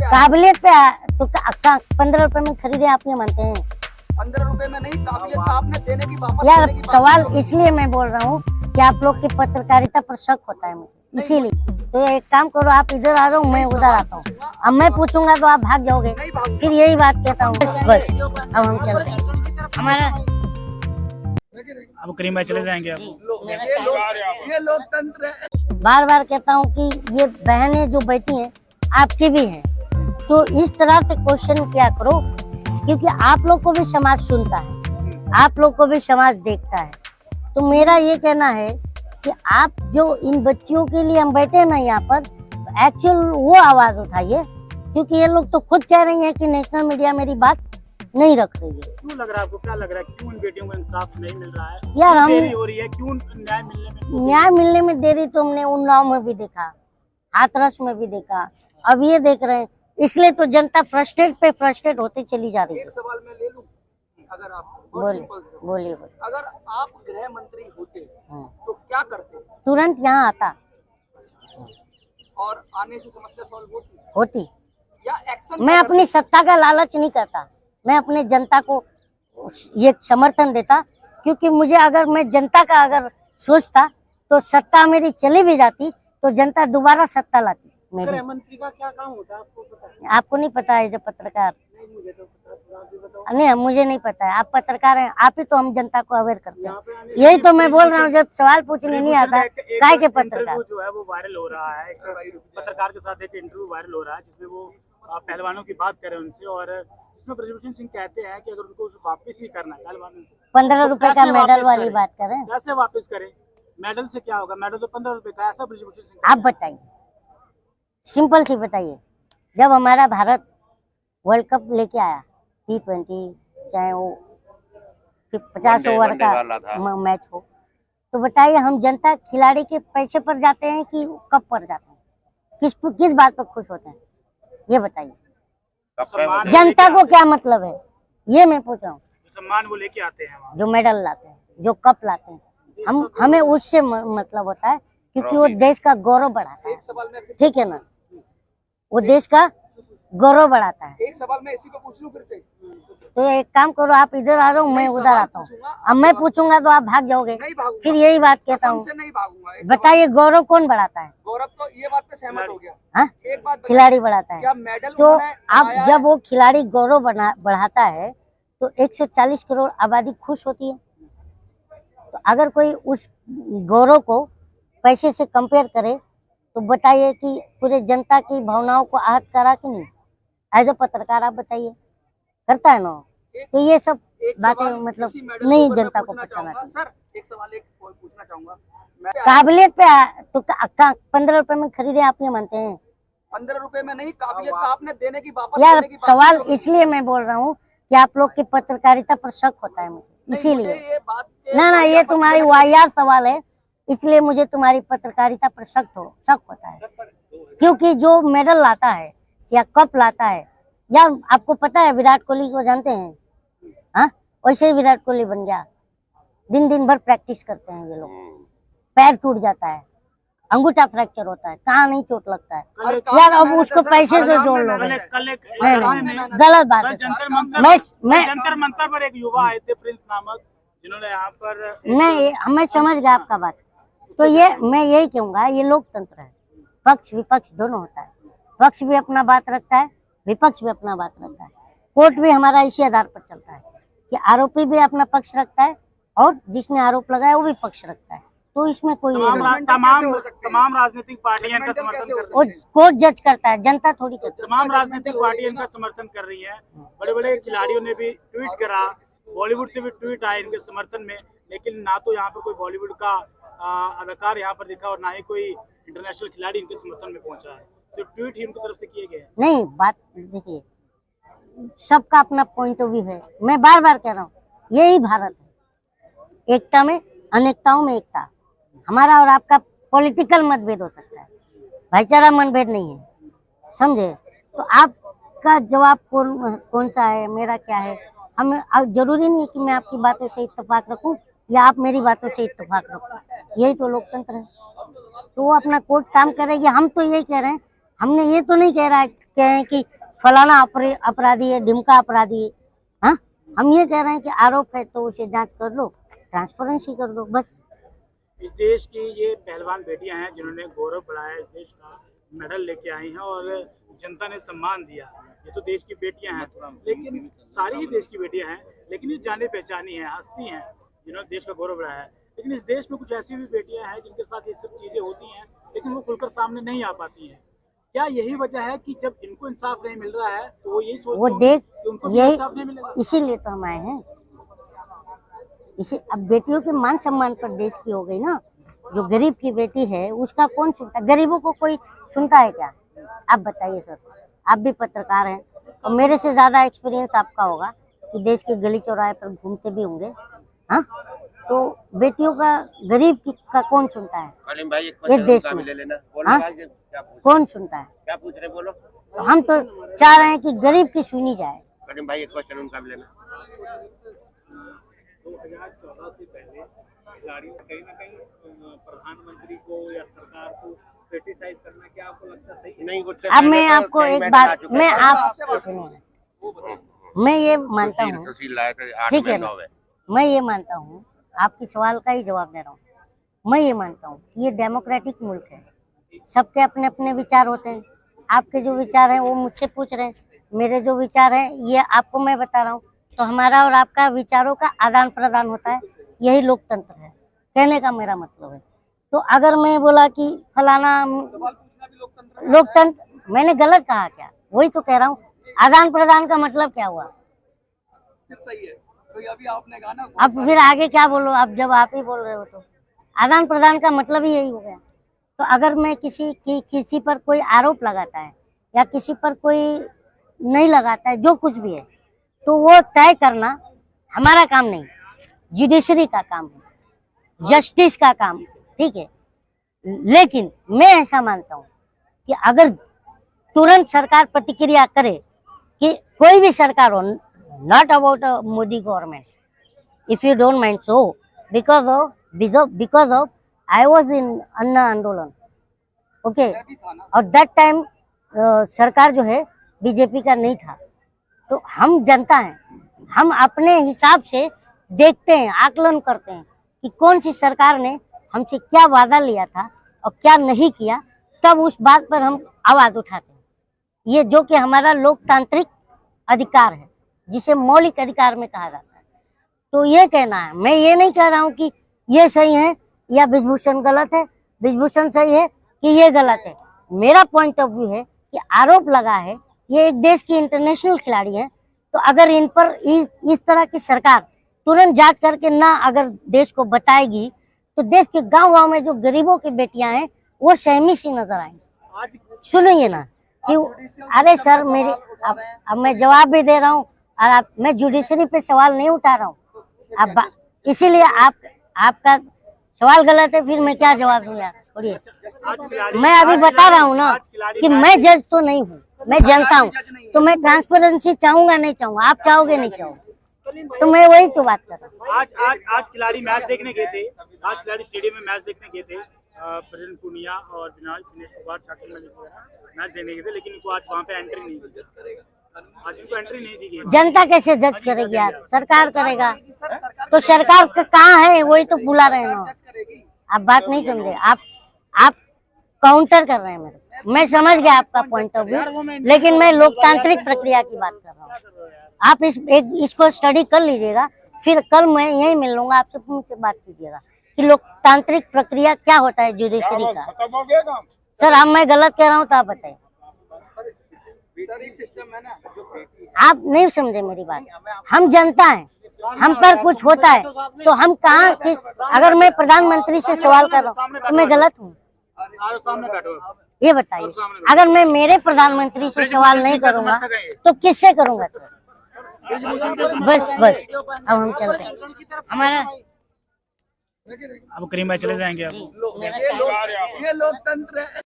काबिलियत पे तो 15 रुपए में खरीदे आप ये मानते हैं? 15 रुपए में नहीं, काबिलियत तो आपने देने की वापस यार देने की बात सवाल की। इसलिए मैं बोल रहा हूँ कि आप लोग की पत्रकारिता पर शक होता है मुझे, इसीलिए। तो एक काम करो, आप इधर आ जाओ, मैं उधर आता हूँ। अब मैं पूछूंगा तो आप भाग जाओगे, फिर यही बात कहता हूँ बस। अब हम चलते हैं हमारा। अब करीम भाई चले जाएंगे आप। ये लोकतंत्र है। बार बार कहता हूँ कि ये बहनें जो बैठी हैं आपकी भी हैं, तो इस तरह से क्वेश्चन किया करो, क्योंकि आप लोग को भी समाज सुनता है, आप लोग को भी समाज देखता है। तो मेरा ये कहना है कि आप जो इन बच्चियों के लिए हम बैठे हैं ना यहाँ पर, एक्चुअल वो आवाज उठाइए, क्योंकि ये लोग तो खुद कह रही हैं कि नेशनल मीडिया मेरी बात नहीं रख रही है। क्यों लग रहा है आपको, क्या लग रहा है, क्यों इन बेटियों को इंसाफ नहीं मिल रहा है? यार हम देरी हो रही है, क्यों न्याय मिलने में देरी तो हमने उन्नाव में भी देखा, हाथरस में भी देखा, अब ये देख रहे हैं, इसलिए तो जनता फ्रस्ट्रेट पे फ्रस्ट्रेट होती चली जा रही है। एक सवाल मैं ले लूं, अगर आप बोलिए बोलिए। अगर आप गृह मंत्री होते तो क्या करते? तुरंत यहाँ आता और आने से समस्या सॉल्व होती। या एक्शन? मैं अपनी सत्ता का लालच नहीं करता, मैं अपने जनता को ये समर्थन देता, क्योंकि मुझे अगर मैं जनता का अगर सोचता तो सत्ता मेरी चली भी जाती तो जनता दोबारा सत्ता लाती मेरी। गृह मंत्री का क्या काम होता है आपको पता है? आपको नहीं पता है जब पत्रकार? नहीं, मुझे तो पता है, आप भी बताओ। नहीं, मुझे नहीं पता है, आप पत्रकार हैं, आप ही तो हम जनता को अवेयर करते हैं। यही तो मैं बोल रहा हूँ, जब सवाल पूछने नहीं आता काय के पत्रकार। इंटरव्यू जो है वो वायरल हो रहा है, एक पत्रकार के साथ एक इंटरव्यू वायरल हो रहा है जिसमें वो पहलवानों की बात करें उनसे, और उसमें ब्रजभूषण सिंह कहते हैं कि अगर उनको वापस ही करना है पहलवान, 15 रुपए का मेडल वाली बात करें, कैसे वापस करें? मेडल से क्या होगा? मेडल तो 15 रुपए का, ऐसा ब्रजभूषण सिंह। आप बताइए, सिंपल सी बताइए। जब हमारा भारत वर्ल्ड कप लेके आया T20, चाहे वो 50 ओवर का मैच हो, तो बताइए हम जनता खिलाड़ी के पैसे पर जाते हैं कि कप पर जाते हैं? किस बात पर खुश होते हैं ये बताइए। जनता को क्या मतलब है ये मैं पूछ रहा हूँ। सम्मान वो लेके आते हैं वहाँ। जो मेडल लाते हैं, जो कप लाते हैं, हमें उससे मतलब होता है, क्योंकि वो देश का गौरव बढ़ाता है। एक सवाल मैं ठीक है ना, वो देश का गौरव बढ़ाता है। एक सवाल मैं इसी को पूछ लूं फिर से। तो एक काम करो, आप इधर आ जाओ, मैं उधर आता हूँ। अब मैं पूछूंगा तो आप भाग जाओगे, नहीं भागूंगा, फिर यही बात कहता हूँ। नहीं भागूंगा। बताइए गौरव कौन बढ़ाता है? गौरव तो ये बात पे सहमत हो गया। हाँ, एक बात खिलाड़ी बढ़ाता है। क्या मेडल तो आप जब वो खिलाड़ी गौरव बढ़ाता है तो 140 करोड़ आबादी खुश होती है। तो अगर कोई उस गौरव को पैसे से कंपेयर करे तो बताइए कि पूरे जनता की भावनाओं को आहत करा कि नहीं? एज ए पत्रकार आप बताइए, करता है ना? तो ये सब बातें मतलब नहीं जनता को पसंद आती। सर एक सवाल पूछना चाहूंगा। काबिलियत पे तो 15 रुपए में खरीदे आप ये मानते हैं? 15 रुपए में नहीं, काबिलियत तो आपने देने की वापस यार देने की सवाल इसलिए मैं बोल रहा हूँ कि आप लोग की पत्रकारिता पर शक होता है मुझे, इसीलिए। ये बात ना ये तुम्हारी वाहियात सवाल है, इसलिए मुझे तुम्हारी पत्रकारिता पर शक होता है। क्योंकि जो मेडल लाता है या कप लाता है, यार आपको पता है विराट कोहली को जानते हैं? हाँ, वैसे ही विराट कोहली बन गया। दिन भर प्रैक्टिस करते हैं ये लोग, पैर टूट जाता है, अंगूठा फ्रैक्चर होता है, कहाँ नहीं चोट लगता है। यार अब उसको पैसे से जोड़ लो। गलत बात है। मैं जंतर मंतर पर एक युवा आए थे प्रिंस नामक, जिन्होंने यहाँ पर मैं समझ गया आपका बात। तो ये मैं यही कहूंगा, ये लोकतंत्र है, पक्ष विपक्ष दोनों होता है। पक्ष भी अपना बात रखता है, विपक्ष भी अपना बात रखता है। कोर्ट भी हमारा इसी आधार पर चलता है कि आरोपी भी अपना पक्ष रखता है और जिसने आरोप लगाया वो भी पक्ष रखता है। तो इसमें कोई तमाम राजनीतिक पार्टियां इनका समर्थन कर रही हैं। कोर्ट जज करता है, जनता थोड़ी करती है। तमाम राजनीतिक पार्टियां इनका समर्थन कर रही हैं। बड़े बड़े खिलाड़ियों ने भी ट्वीट करा, बॉलीवुड से भी ट्वीट आए इनके समर्थन में, लेकिन ना तो यहाँ पर कोई बॉलीवुड का अदाकार यहाँ पर दिखा और ना ही कोई इंटरनेशनल खिलाड़ी इनके समर्थन में पहुंचा है। सिर्फ ट्वीट ही उनकी तरफ से किए गए। नहीं, बात देखिए, सबका अपना पॉइंट ऑफ व्यू है। मैं बार बार कह रहा हूँ, यही भारत है, एकता में अनेकताओं में एकता। हमारा और आपका पॉलिटिकल मतभेद हो सकता है, भाईचारा मतभेद नहीं है, समझे? तो आपका जवाब कौन सा है, मेरा क्या है? हमें जरूरी नहीं है कि मैं आपकी बातों से इत्तेफाक रखूं या आप मेरी बातों से इत्तेफाक रखो। यही तो लोकतंत्र है। तो वो अपना कोर्ट काम करेगी। हम तो यही कह रहे हैं, हमने ये तो नहीं कह रहा है कि फलाना अपराधी है, ढिमका अपराधी है। हाँ, हम ये कह रहे हैं कि आरोप है तो उसे जांच कर लो, ट्रांसपेरेंसी कर दो, बस। इस देश की ये पहलवान बेटियां हैं जिन्होंने गौरव बढ़ाया, इस देश का मेडल लेके आई हैं और जनता ने सम्मान दिया। ये तो देश की बेटियां हैं, लेकिन सारी ही देश की बेटियां हैं, लेकिन ये जाने पहचानी है, हस्ती हैं जिन्होंने देश का गौरव बढ़ाया है। लेकिन इस देश में कुछ ऐसी भी बेटियां हैं जिनके साथ ये सब चीजें होती हैं, लेकिन वो खुलकर सामने नहीं आ पाती हैं। क्या यही वजह है कि जब इनको इंसाफ नहीं मिल रहा है तो वो यही सोचते वो होंगे देख कि उनको भी यही, इंसाफ नहीं मिलेगा? इसीलिए तो हम आए हैं। इसी अब बेटियों के मान सम्मान पर देश की हो गई ना। जो गरीब की बेटी है उसका कौन सुनता? गरीबों को कोई सुनता है क्या? आप बताइए सर, आप भी पत्रकार हैं और मेरे से ज्यादा एक्सपीरियंस आपका होगा कि देश के गली चौराहे पर घूमते भी होंगे। हाँ, तो बेटियों का, गरीब का कौन सुनता है करीम भाई? इस देश में? ले लेना। बोलो हाँ? भाई, क्या पूछ कौन सुनता है? क्या पूछ रहे बोलो। तो हम तो चाह रहे हैं कि गरीब की सुनी जाए। करीम भाई एक क्वेश्चन उनका भी लेना। 2014 से पहले खिलाड़ियों कहीं ना कहीं प्रधानमंत्री को या सरकार को क्रिटिसाइज करना, क्या आपको लगता है सही? नहीं, उससे अब पहले मैं तो आपको कई एक मेडल बात, आ चुके मैं हैं। आप मैं ये मानता हूँ, सुशील लाए थे 8 ठीक है में ना, 9 में। मैं ये मानता हूँ, आपके सवाल का ही जवाब दे रहा हूँ। मैं ये मानता हूँ कि ये डेमोक्रेटिक मुल्क है, सबके अपने अपने विचार होते हैं। आपके जो विचार हैं वो मुझसे पूछ रहे हैं, मेरे जो विचार हैं ये आपको मैं बता रहा हूँ। तो हमारा और आपका विचारों का आदान प्रदान होता है, यही लोकतंत्र है, कहने का मेरा मतलब है। तो अगर मैं बोला कि फलाना लोकतंत्र, मैंने गलत कहा क्या? वही तो कह रहा हूँ, आदान प्रदान का मतलब क्या हुआ? सही है। तो अभी आपने कहा ना, अब फिर आगे क्या बोलो? अब जब आप ही बोल रहे हो तो आदान प्रदान का मतलब ही यही हो गया। तो अगर मैं किसी पर कोई आरोप लगाता है या किसी पर कोई नहीं लगाता है, जो कुछ भी है, तो वो तय करना हमारा काम नहीं, जुडिशरी का काम है, जस्टिस का काम, ठीक है। लेकिन मैं ऐसा मानता हूँ कि अगर तुरंत सरकार प्रतिक्रिया करे, कि कोई भी सरकार हो, not about Modi government, if you don't mind, so because of I was in Anna आंदोलन, ओके, और दैट टाइम सरकार जो है बीजेपी का नहीं था। तो हम जनता हैं, हम अपने हिसाब से देखते हैं, आकलन करते हैं कि कौन सी सरकार ने हमसे क्या वादा लिया था और क्या नहीं किया, तब उस बात पर हम आवाज उठाते हैं। ये जो कि हमारा लोकतांत्रिक अधिकार है, जिसे मौलिक अधिकार में कहा जाता है। तो ये कहना है, मैं ये नहीं कह रहा हूँ कि ये सही है या ब्रिजभूषण गलत है, ब्रिजभूषण सही है कि ये गलत है। मेरा पॉइंट ऑफ व्यू है कि आरोप लगा है, ये एक देश की इंटरनेशनल खिलाड़ी है, तो अगर इन पर इस तरह की सरकार तुरंत जांच करके ना अगर देश को बताएगी, तो देश के गांव-गांव में जो गरीबों की बेटियां हैं वो सहमी सी नजर आएंगी। सुनिए ना कि अरे सर, मेरी अब मैं जवाब भी दे रहा हूँ और मैं जुडिशरी पे सवाल नहीं उठा रहा हूँ, अब इसीलिए आपका सवाल गलत है, फिर मैं क्या जवाब दूंगा? छोड़िए, मैं अभी बता रहा हूँ ना कि मैं जज तो नहीं हूँ, मैं जनता हूँ, तो मैं ट्रांसपेरेंसी चाहूंगा नहीं चाहूंगा, आप चाहोगे नहीं चाहोगे, तो मैं वही तो बात कर रहा हूँ। आज खिलाड़ी मैच देखने गए थे, आज खिलाड़ी स्टेडियम में मैच देखने गए थे, प्रेजेंट पूनिया और दिनेश कुमार मैच देखने गए थे, लेकिन इनको आज वहाँ पे एंट्री नहीं दी, आज इनको एंट्री नहीं दी गई। जनता कैसे जज करेगी यार? सरकार करेगा। तो सरकार कहाँ है? वही तो बुला रहे हैं ना, आप बात नहीं सुन रहे, आप काउंटर कर रहे हैं मेरे। मैं समझ गया आपका पॉइंट ऑफ व्यू, लेकिन मैं लोकतांत्रिक प्रक्रिया की बात कर रहा हूँ। आप इसको स्टडी कर लीजिएगा, फिर कल मैं यही मिल लूंगा आपसे, मुझसे बात कीजिएगा कि लोकतांत्रिक प्रक्रिया क्या होता है जुडिशरी का। सर, अब मैं गलत कह रहा हूँ तो आप बताइए। सर, एक सिस्टम है ना, आप नहीं समझे मेरी बात। हम जनता हैं, हम पर कुछ होता है तो हम कहाँ किस, अगर मैं प्रधानमंत्री से सवाल कर रहा हूँ तो मैं गलत हूँ? सामने बैठो, ये बताइए, अगर मैं मेरे प्रधानमंत्री से सवाल नहीं करूंगा तो किससे करूंगा? बस अब हम चलते हैं हमारा। अब करीम भाई चले जाएंगे। जी, मेरा ये लोकतंत्र है।